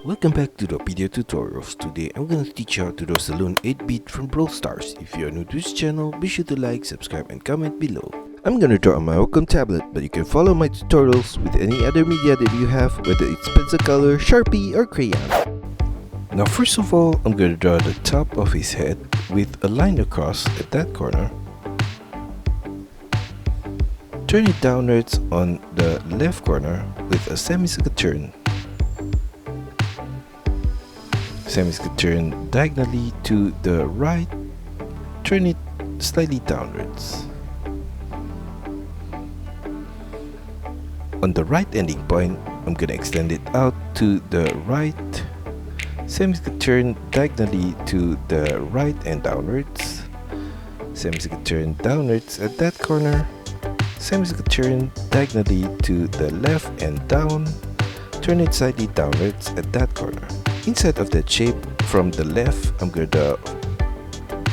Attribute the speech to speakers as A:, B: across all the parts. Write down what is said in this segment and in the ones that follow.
A: Welcome back to Drawpedia tutorials. Today I'm gonna teach you how to draw Saloon 8-bit from Brawl Stars. If you are new to this channel, be sure to like, subscribe and comment below. I'm gonna draw on my Wacom tablet, but you can follow my tutorials with any other media that you have, whether it's pencil color, Sharpie or crayon. Now first of all, I'm gonna draw the top of his head with a line across at that corner. Turn it downwards on the left corner with a semicircle turn. Semicircle turn diagonally to the right, turn it slightly downwards. On the right ending point, I'm gonna extend it out to the right, semicircle turn diagonally to the right and downwards, semicircle turn downwards at that corner, semicircle turn diagonally to the left and down, turn it slightly downwards at that corner. Inside of that shape, from the left, I'm going to,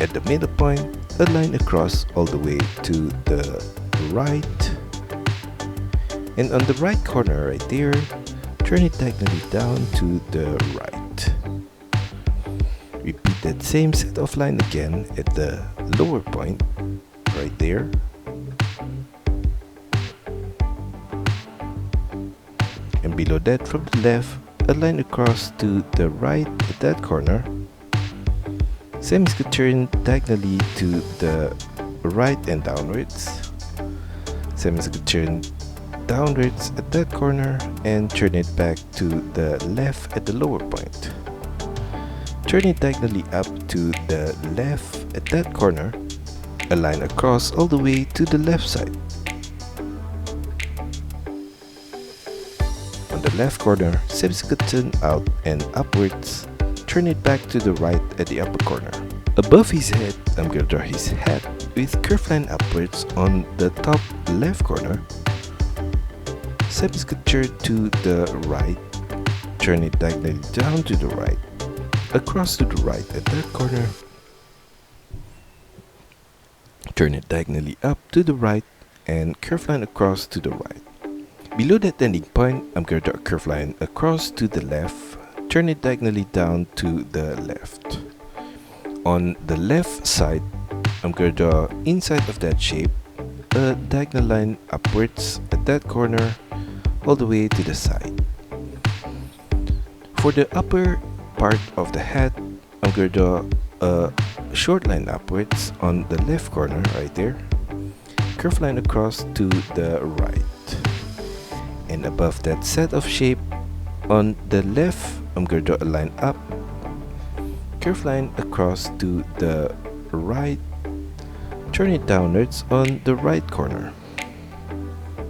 A: at the middle point, a line across all the way to the right. And on the right corner right there, turn it diagonally down to the right. Repeat that same set of line again at the lower point, right there. And below that, from the left, a line across to the right at that corner, semicircle turn diagonally to the right and downwards, semicircle turn downwards at that corner and turn it back to the left at the lower point. Turn it diagonally up to the left at that corner, a line across all the way to the left side. On the left corner, semicircle turn out and upwards, turn it back to the right at the upper corner. Above his head, I'm going to draw his hat with curved line upwards on the top left corner, semicircle turn to the right, turn it diagonally down to the right, across to the right at that corner, turn it diagonally up to the right and curved line across to the right. Below that ending point, I'm going to draw a curved line across to the left, turn it diagonally down to the left. On the left side, I'm going to draw inside of that shape a diagonal line upwards at that corner all the way to the side. For the upper part of the hat, I'm going to draw a short line upwards on the left corner right there, curved line across to the right. And above that set of shape, on the left, I'm going to draw a line up, curved line across to the right, turn it downwards on the right corner.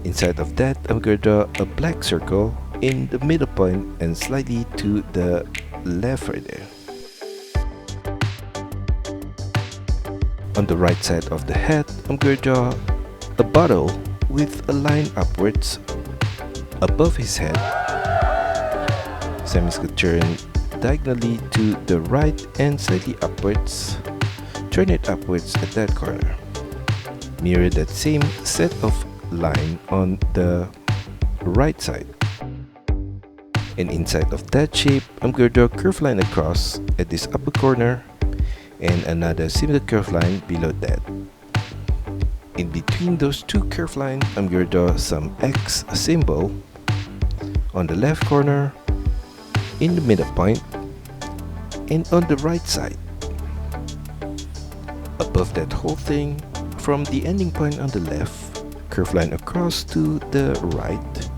A: Inside of that, I'm going to draw a black circle in the middle point and slightly to the left right there. On the right side of the hat, I'm going to draw a bottle with a line upwards above his head, semicircle turn diagonally to the right and slightly upwards, turn it upwards at that corner. Mirror that same set of line on the right side. And inside of that shape, I'm going to draw a curved line across at this upper corner and another similar curved line below that. In between those two curved lines, I'm going to draw some X symbol on the left corner, in the middle point, and on the right side. Above that whole thing, from the ending point on the left, curved line across to the right,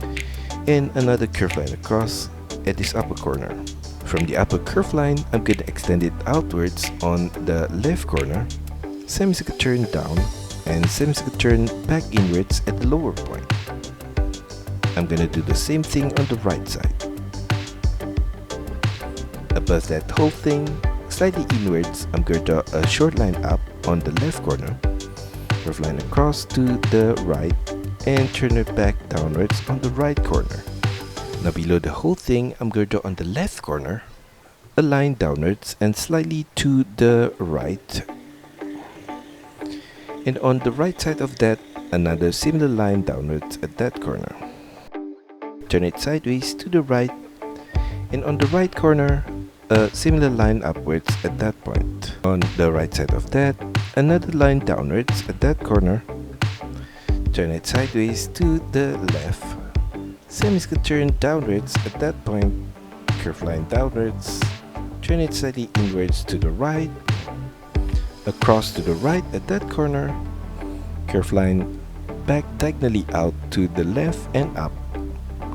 A: and another curved line across at this upper corner. From the upper curved line, I'm going to extend it outwards on the left corner, semicircle turn down, and semicircle turn back inwards at the lower point. I'm going to do the same thing on the right side. Above that whole thing, slightly inwards, I'm going to draw a short line up on the left corner, curved line across to the right, and turn it back downwards on the right corner. Now below the whole thing, I'm going to draw on the left corner a line downwards and slightly to the right. And on the right side of that, another similar line downwards at that corner. Turn it sideways to the right And on the right corner, a similar line upwards at that point. On the right side of that, another line downwards at that corner. Turn it sideways to the left. Same is going to turn downwards at that point. Curve line downwards. Turn it slightly inwards to the right. Across to the right at that corner. Curve line back diagonally out to the left and up.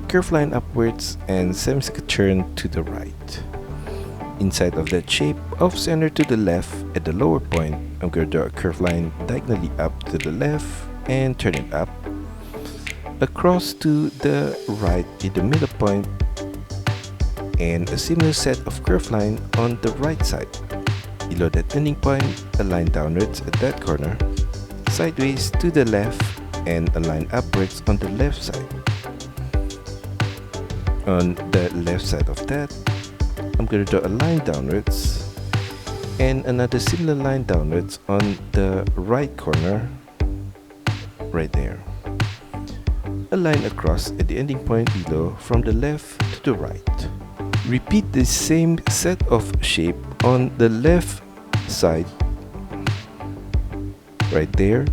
A: Curve line upwards and same is going to turn to the right. Inside of that shape, off center to the left at the lower point, I'm going to draw a curve line diagonally up to the left and turn it up. Across to the right in the middle point, and a similar set of curve line on the right side. Below that ending point, a line downwards at that corner, sideways to the left, and a line upwards on the left side. On the left side of that, I'm going to draw a line downwards and another similar line downwards on the right corner, right there. A line across at the ending point below from the left to the right. Repeat the same set of shape on the left side, right there.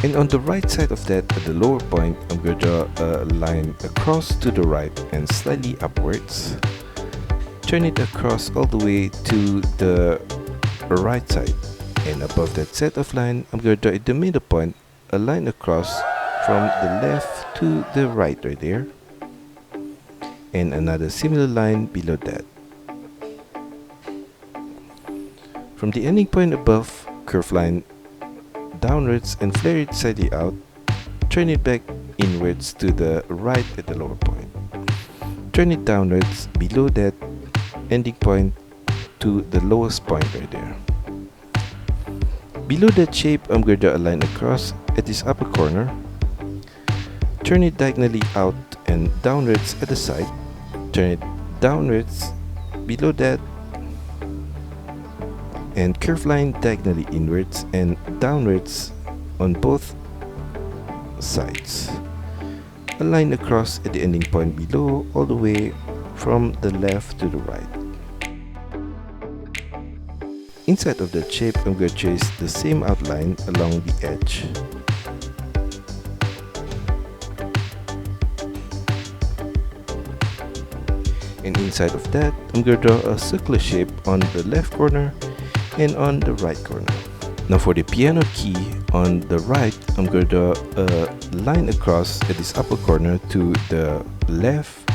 A: And on the right side of that, at the lower point, I'm going to draw a line across to the right and slightly upwards. Turn it across all the way to the right side. And above that set of line, I'm going to draw at the middle point, a line across from the left to the right there. And another similar line below that. From the ending point above, curve line downwards and flare it slightly out. Turn it back inwards to the right at the lower point. Turn it downwards below that ending point to the lowest point right there. Below that shape, I'm going to draw a line across at this upper corner. Turn it diagonally out and downwards at the side. Turn it downwards below that and curve line diagonally inwards and downwards on both sides. A line across at the ending point below all the way from the left to the right. Inside of that shape, I'm going to trace the same outline along the edge. And inside of that, I'm going to draw a circular shape on the left corner and on the right corner. Now for the piano key on the right, I'm going to draw a line across at this upper corner to the left,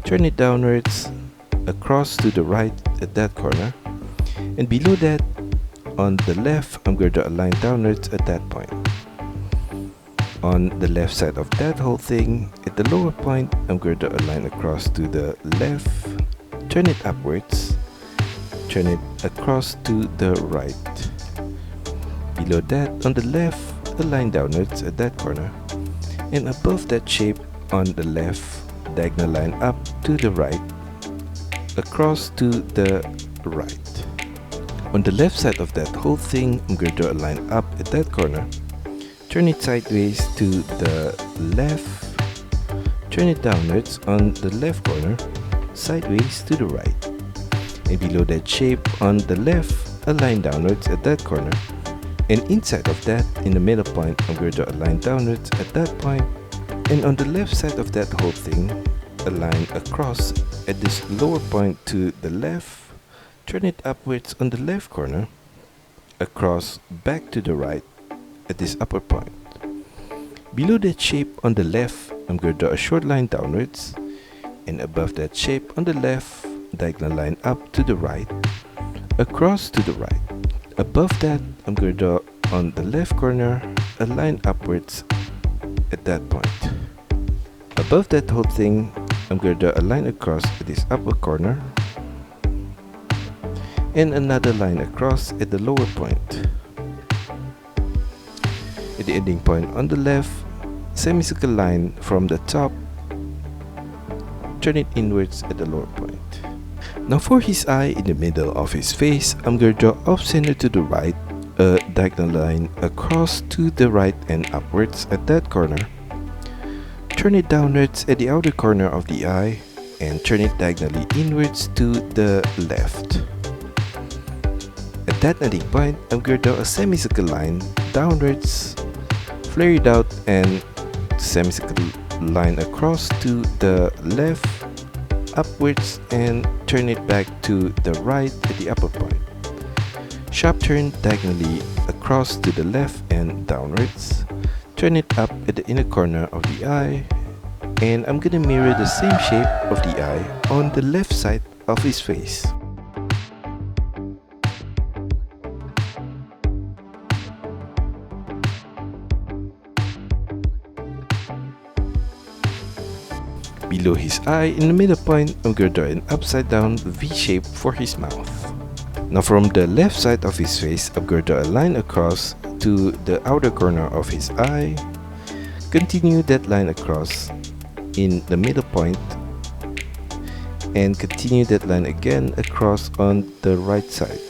A: turn it downwards, across to the right at that corner, and below that on the left, I'm going to draw a line downwards at that point. On the left side of that whole thing, at the lower point, I'm going to draw a line across to the left, turn it upwards, turn it across to the right. Below that, on the left, a line downwards at that corner, and above that shape on the left, diagonal line up to the right, across to the right. On the left side of that whole thing, I'm going to draw a line up at that corner, turn it sideways to the left, turn it downwards on the left corner, sideways to the right. And below that shape on the left, a line downwards at that corner, and inside of that, in the middle point, I'm going to draw a line downwards at that point, and on the left side of that whole thing, a line across at this lower point to the left, turn it upwards on the left corner, across back to the right at this upper point. Below that shape on the left, I'm going to draw a short line downwards, and above that shape on the left, diagonal line up to the right, across to the right. Above that, I'm going to draw on the left corner a line upwards at that point. Above that whole thing, I'm going to draw a line across this upper corner and another line across at the lower point. At the ending point on the left, semicircle line from the top, turn it inwards at the lower point. Now for his eye in the middle of his face, I'm going to draw off center to the right, a diagonal line across to the right and upwards at that corner. Turn it downwards at the outer corner of the eye and turn it diagonally inwards to the left. At that ending point, I'm going to draw a semicircle line downwards, flare it out, and semicircle line across to the left, upwards, and turn it back to the right at the upper point. Sharp turn diagonally across to the left and downwards. Turn it up at the inner corner of the eye, and I'm gonna mirror the same shape of the eye on the left side of his face. Below his eye, in the middle point, I'm going to draw an upside down V shape for his mouth. Now from the left side of his face, I'm going to draw a line across to the outer corner of his eye. Continue that line across in the middle point and continue that line again across on the right side.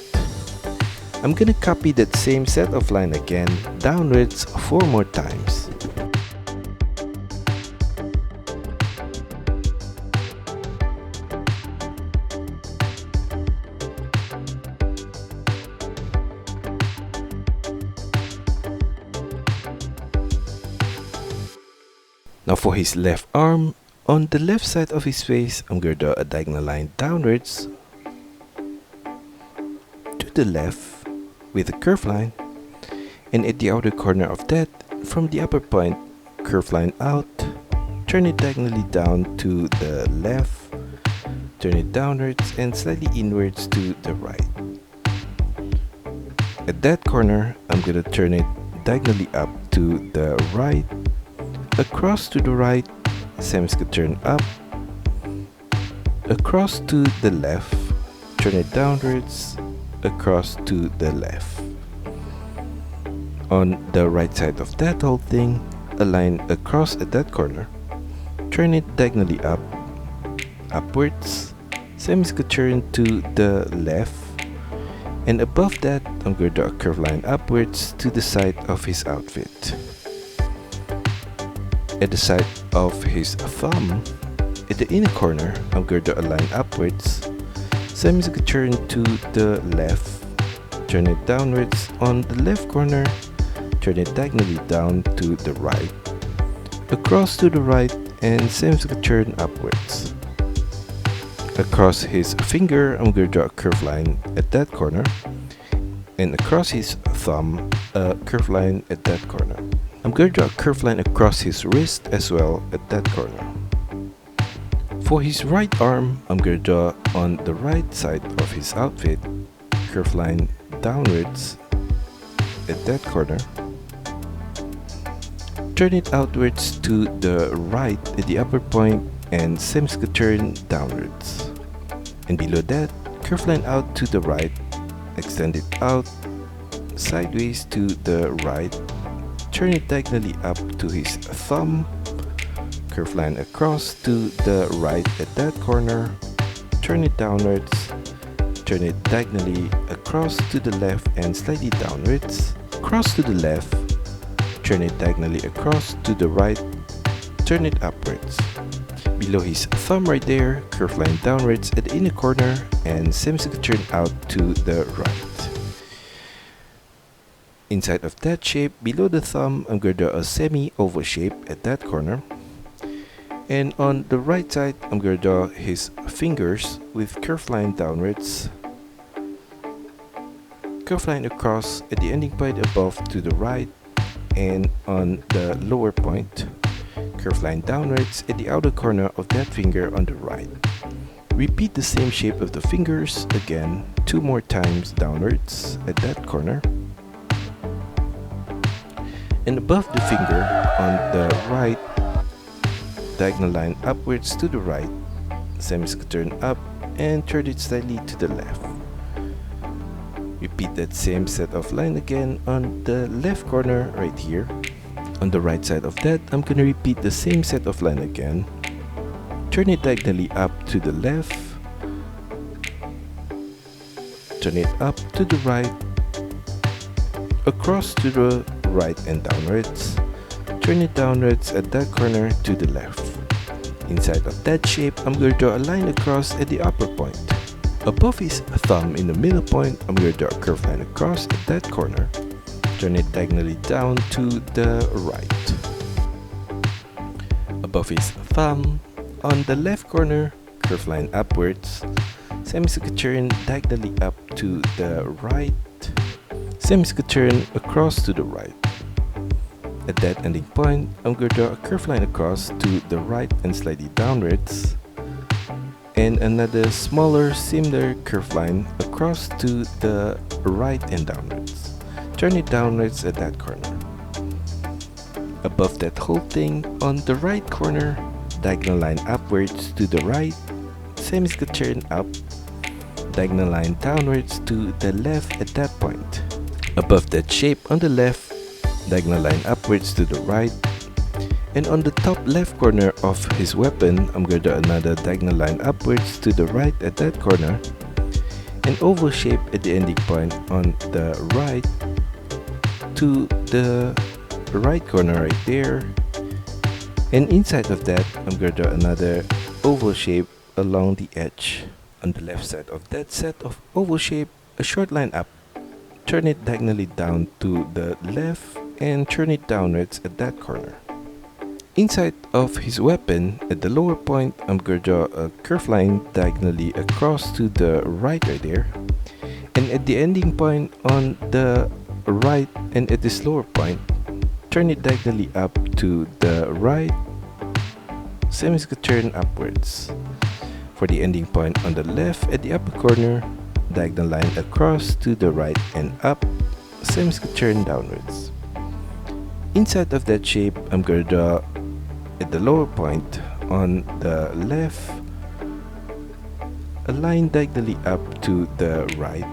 A: I'm going to copy that same set of line again downwards 4 more times. Now for his left arm, on the left side of his face, I'm going to draw a diagonal line downwards to the left with a curved line, and at the outer corner of that, from the upper point, curved line out, turn it diagonally down to the left, turn it downwards and slightly inwards to the right. At that corner, I'm going to turn it diagonally up to the right, across to the right, semicircle turn up, across to the left, turn it downwards, across to the left. On the right side of that whole thing, a line across at that corner, turn it diagonally up, upwards, semicircle turn to the left, and above that, I'm going to draw a curved line upwards to the side of his outfit. At the side of his thumb, at the inner corner, I'm going to draw a line upwards, semicircle turn to the left, turn it downwards on the left corner, turn it diagonally down to the right, across to the right, and semicircle turn upwards. Across his finger, I'm going to draw a curved line at that corner, and across his thumb, a curved line at that corner. I'm going to draw a curved line across his wrist as well at that corner. For his right arm, I'm going to draw on the right side of his outfit, curved line downwards at that corner. Turn it outwards to the right at the upper point and semicircle turn downwards. And below that, curved line out to the right, extend it out sideways to the right, turn it diagonally up to his thumb, curved line across to the right at that corner, turn it downwards, turn it diagonally across to the left and slightly downwards, cross to the left, turn it diagonally across to the right, turn it upwards. Below his thumb right there, curved line downwards at the inner corner and semicircle turn out to the right. Inside of that shape, below the thumb, I'm going to draw a semi-oval shape at that corner. And on the right side, I'm going to draw his fingers with curved line downwards, curved line across at the ending point above to the right, and on the lower point, curved line downwards at the outer corner of that finger on the right. Repeat the same shape of the fingers again 2 more times downwards at that corner. And above the finger on the right, diagonal line upwards to the right, semicircle turn up, and turn it slightly to the left. Repeat that same set of line again on the left corner right here. On the right side of that, I'm gonna repeat the same set of line again. Turn it diagonally up to the left, turn it up to the right, across to the right and downwards, turn it downwards at that corner to the left. Inside of that shape, I'm going to draw a line across at the upper point. Above his thumb in the middle point, I'm going to draw a curved line across at that corner. Turn it diagonally down to the right. Above his thumb, on the left corner, curved line upwards, semicircle turn diagonally up to the right, semicircle turn across to the right. At that ending point, I'm going to draw a curved line across to the right and slightly downwards, and another smaller similar curved line across to the right and downwards. Turn it downwards at that corner. Above that whole thing, on the right corner, diagonal line upwards to the right, semicircle turn up, diagonal line downwards to the left at that point. Above that shape on the left, diagonal line upwards to the right, and on the top left corner of his weapon, I'm going to do another diagonal line upwards to the right at that corner, an oval shape at the ending point on the right to the right corner right there, and inside of that, I'm going to draw another oval shape along the edge. On the left side of that set of oval shape, a short line up, turn it diagonally down to the left, and turn it downwards at that corner. Inside of his weapon, at the lower point, I'm going to draw a curved line diagonally across to the right right there, and at the ending point on the right and at this lower point, turn it diagonally up to the right, semicircle turn upwards. For the ending point on the left at the upper corner, diagonal line across to the right and up, semicircle turn downwards. Inside of that shape, I'm going to draw at the lower point on the left a line diagonally up to the right,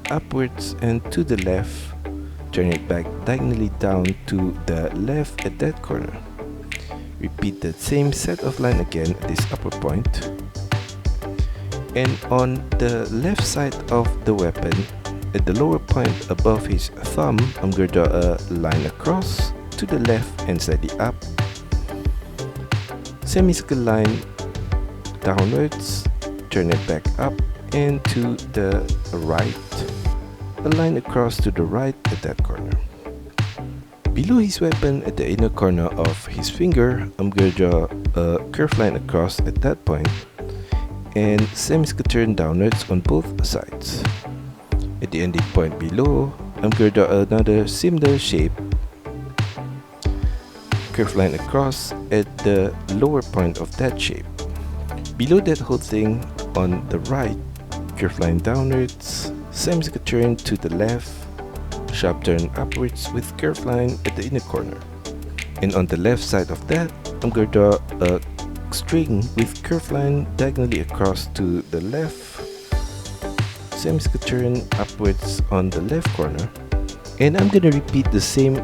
A: upwards and to the left, turn it back diagonally down to the left at that corner. Repeat that same set of line again at this upper point. And on the left side of the weapon, at the lower point above his thumb, I'm going to draw a line across to the left and slightly up, semicircle line downwards, turn it back up and to the right, a line across to the right at that corner. Below his weapon at the inner corner of his finger, I'm going to draw a curved line across at that point and semicircle turn downwards on both sides. At the ending point below, I'm going to draw another similar shape, curved line across at the lower point of that shape. Below that whole thing on the right, curved line downwards, semicircle turn to the left, sharp turn upwards with curved line at the inner corner. And on the left side of that, I'm going to draw a string with curved line diagonally across to the left, semicircle turn upwards on the left corner, and I'm going to repeat the same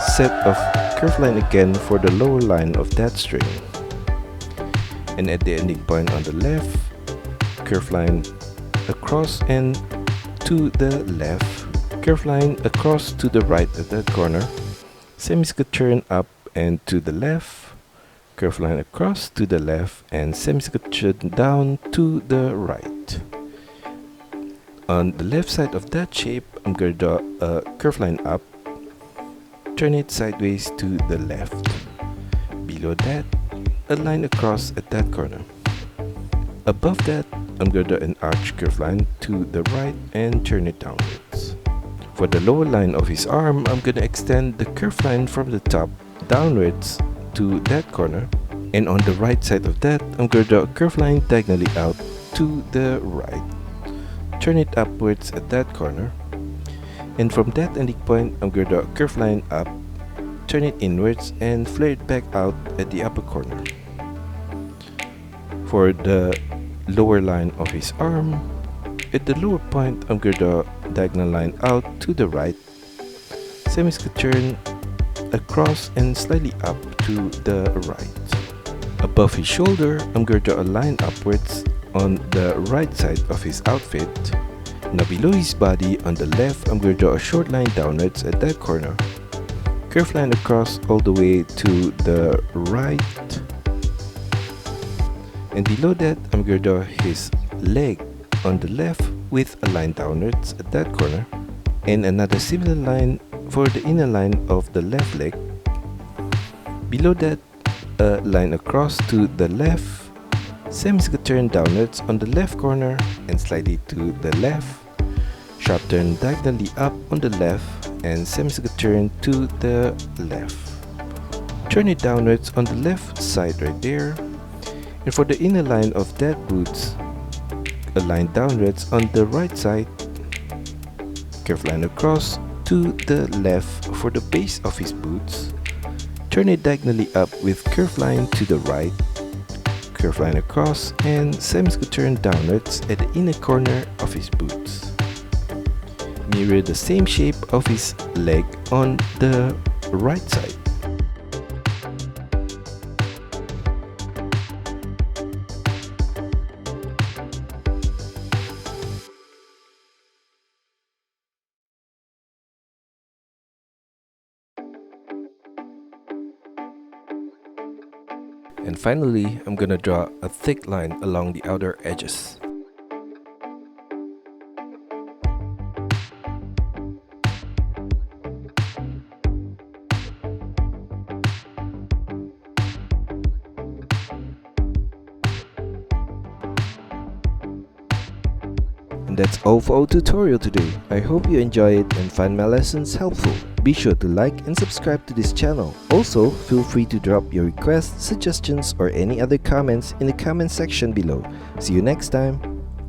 A: set of curved line again for the lower line of that string. And at the ending point on the left, curved line across and to the left, curved line across to the right at that corner, semicircle turn up and to the left, curved line across to the left, and semicircle turn down to the right. On the left side of that shape, I'm going to draw a curved line up, turn it sideways to the left. Below that, a line across at that corner. Above that, I'm going to draw an arch curved line to the right and turn it downwards. For the lower line of his arm, I'm going to extend the curved line from the top downwards to that corner, and on the right side of that, I'm going to draw a curved line diagonally out to the right. Turn it upwards at that corner, and from that ending point, I'm going to draw a curved line up, turn it inwards and flare it back out at the upper corner. For the lower line of his arm, at the lower point, I'm going to draw a diagonal line out to the right. Same is going to turn across and slightly up to the right. Above his shoulder, I'm going to draw a line upwards on the right side of his outfit. Now below his body on the left, I'm going to draw a short line downwards at that corner. Curve line across all the way to the right. And below that, I'm going to draw his leg on the left with a line downwards at that corner. And another similar line for the inner line of the left leg. Below that, a line across to the left. Same is going to turn downwards on the left corner and slightly to the left. Sharp turn diagonally up on the left and same is going to turn to the left. Turn it downwards on the left side right there. And for the inner line of that boots, a line downwards on the right side. Curve line across to the left for the base of his boots. Turn it diagonally up with curve line to the right. Curve line across and same is going to turn downwards at the inner corner of his boots. Mirror the same shape of his leg on the right side. And finally, I'm gonna draw a thick line along the outer edges. And that's all for our tutorial today. I hope you enjoy it and find my lessons helpful. Be sure to like and subscribe to this channel. Also, feel free to drop your requests, suggestions, or any other comments in the comment section below. See you next time!